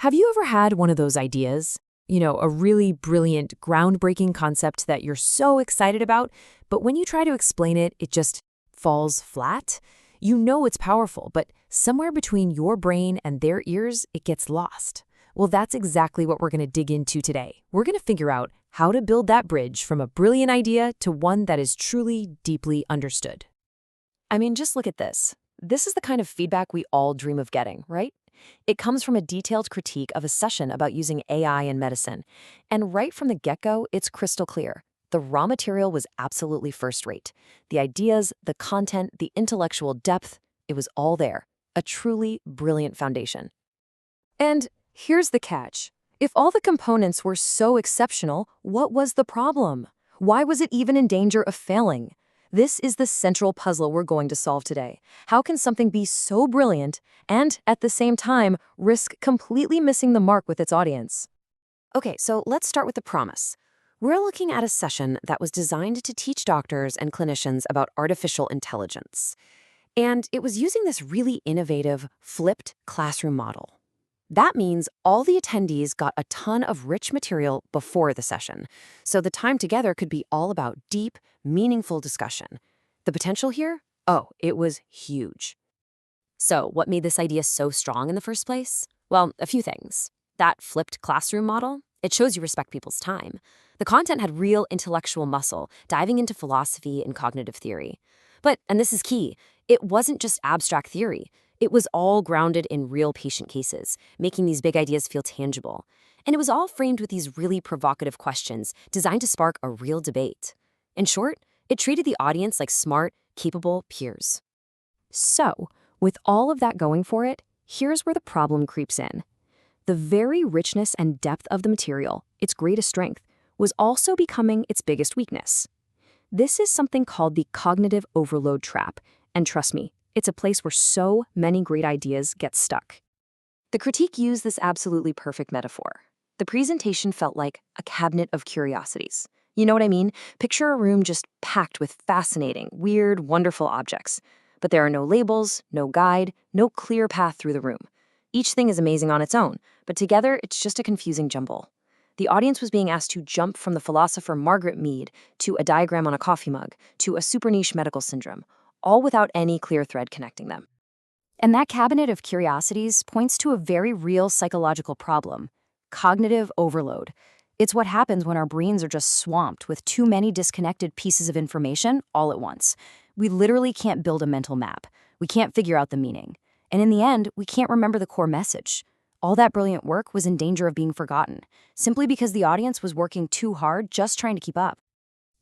Have you ever had one of those ideas? A really brilliant, groundbreaking concept that you're so excited about, but when you try to explain it, it just falls flat? You know it's powerful, but somewhere between your brain and their ears, it gets lost. Well, that's exactly what we're going to dig into today. We're going to figure out how to build that bridge from a brilliant idea to one that is truly, deeply understood. I mean, just look at this. This is the kind of feedback we all dream of getting, right? It comes from a detailed critique of a session about using AI in medicine. And right from the get-go, it's crystal clear. The raw material was absolutely first-rate. The ideas, the content, the intellectual depth, it was all there. A truly brilliant foundation. And here's the catch. If all the components were so exceptional, what was the problem? Why was it even in danger of failing? This is the central puzzle we're going to solve today. How can something be so brilliant and, at the same time, risk completely missing the mark with its audience? Okay, so let's start with the promise. We're looking at a session that was designed to teach doctors and clinicians about artificial intelligence. And it was using this really innovative, flipped classroom model. That means all the attendees got a ton of rich material before the session, so the time together could be all about deep, meaningful discussion. The potential here? Oh, it was huge. So, what made this idea so strong in the first place? Well, a few things. That flipped classroom model, it shows you respect people's time. The content had real intellectual muscle, diving into philosophy and cognitive theory. But, and this is key, it wasn't just abstract theory. It was all grounded in real patient cases, making these big ideas feel tangible. And it was all framed with these really provocative questions designed to spark a real debate. In short, it treated the audience like smart, capable peers. So, with all of that going for it, here's where the problem creeps in. The very richness and depth of the material, its greatest strength, was also becoming its biggest weakness. This is something called the cognitive overload trap, and trust me, it's a place where so many great ideas get stuck. The critique used this absolutely perfect metaphor. The presentation felt like a cabinet of curiosities. You know what I mean? Picture a room just packed with fascinating, weird, wonderful objects. But there are no labels, no guide, no clear path through the room. Each thing is amazing on its own, but together it's just a confusing jumble. The audience was being asked to jump from the philosopher Margaret Mead to a diagram on a coffee mug to a super niche medical syndrome, all without any clear thread connecting them. And that cabinet of curiosities points to a very real psychological problem: cognitive overload. It's what happens when our brains are just swamped with too many disconnected pieces of information all at once. We literally can't build a mental map. We can't figure out the meaning. And in the end, we can't remember the core message. All that brilliant work was in danger of being forgotten, simply because the audience was working too hard just trying to keep up.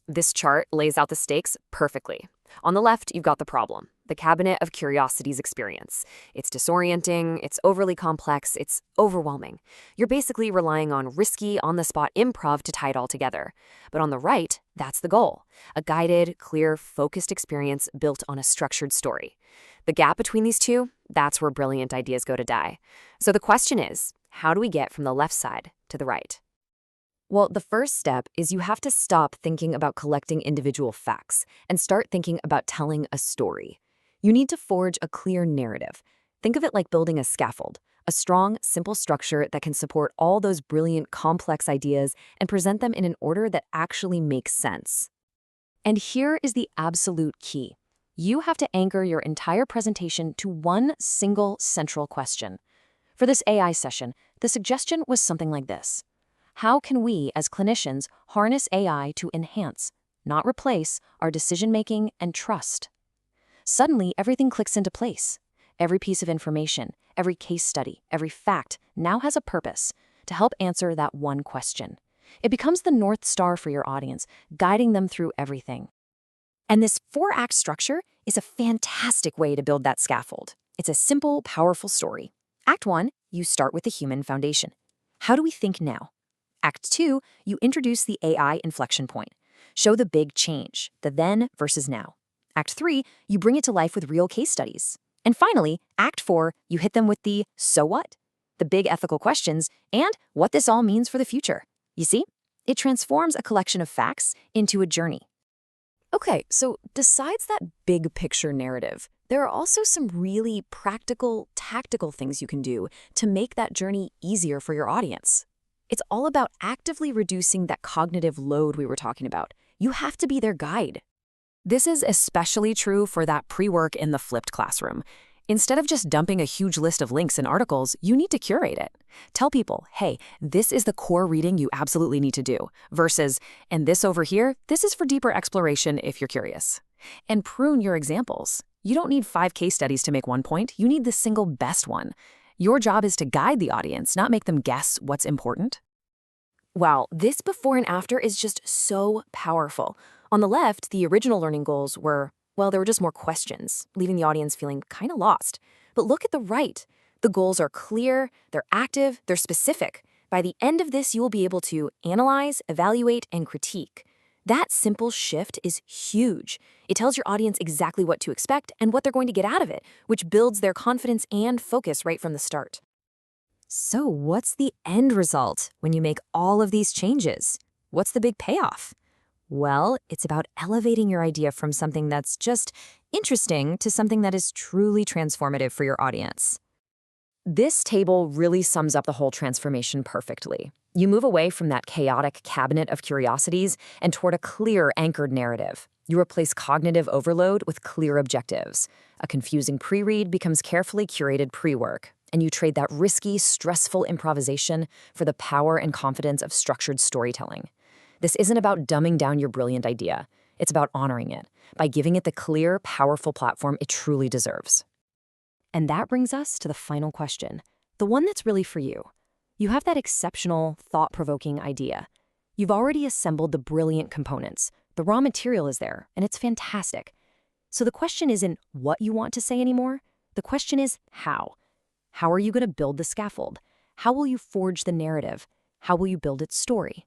This chart lays out the stakes perfectly. On the left, you've got the problem, the cabinet of curiosities experience. It's disorienting, it's overly complex, it's overwhelming. You're basically relying on risky, on-the-spot improv to tie it all together. But on the right, that's the goal: a guided, clear, focused experience built on a structured story. The gap between these two, that's where brilliant ideas go to die. So the question is, how do we get from the left side to the right? Well, the first step is you have to stop thinking about collecting individual facts and start thinking about telling a story. You need to forge a clear narrative. Think of it like building a scaffold, a strong, simple structure that can support all those brilliant, complex ideas and present them in an order that actually makes sense. And here is the absolute key. You have to anchor your entire presentation to one single central question. For this AI session, the suggestion was something like this: how can we, as clinicians, harness AI to enhance, not replace, our decision-making and trust? Suddenly, everything clicks into place. Every piece of information, every case study, every fact now has a purpose to help answer that one question. It becomes the North Star for your audience, guiding them through everything. And this 4-act structure is a fantastic way to build that scaffold. It's a simple, powerful story. Act 1, you start with the human foundation. How do we think now? Act 2, you introduce the AI inflection point. Show the big change, the then versus now. Act 3, you bring it to life with real case studies. And finally, Act 4, you hit them with the so what? The big ethical questions and what this all means for the future. You see, it transforms a collection of facts into a journey. Okay, so besides that big picture narrative, There are also some really practical, tactical things you can do to make that journey easier for your audience. It's all about actively reducing that cognitive load we were talking about. You have to be their guide. This is especially true for that pre-work in the flipped classroom. Instead of just dumping a huge list of links and articles, you need to curate it. Tell people, hey, this is the core reading you absolutely need to do, versus, and this over here, this is for deeper exploration if you're curious. And prune your examples. You don't need 5 case studies to make one point, you need the single best one. Your job is to guide the audience, not make them guess what's important. Wow, this before and after is just so powerful. On the left, the original learning goals were, well, there were just more questions, leaving the audience feeling kind of lost. But look at the right. The goals are clear, they're active, they're specific. By the end of this, you will be able to analyze, evaluate, and critique. That simple shift is huge. It tells your audience exactly what to expect and what they're going to get out of it, which builds their confidence and focus right from the start. So what's the end result when you make all of these changes? What's the big payoff? Well, it's about elevating your idea from something that's just interesting to something that is truly transformative for your audience. This table really sums up the whole transformation perfectly. You move away from that chaotic cabinet of curiosities and toward a clear, anchored narrative. You replace cognitive overload with clear objectives. A confusing pre-read becomes carefully curated pre-work, and you trade that risky, stressful improvisation for the power and confidence of structured storytelling. This isn't about dumbing down your brilliant idea. It's about honoring it by giving it the clear, powerful platform it truly deserves. And that brings us to the final question, the one that's really for you. You have that exceptional, thought-provoking idea. You've already assembled the brilliant components. The raw material is there, and it's fantastic. So the question isn't what you want to say anymore. The question is how. How are you going to build the scaffold? How will you forge the narrative? How will you build its story?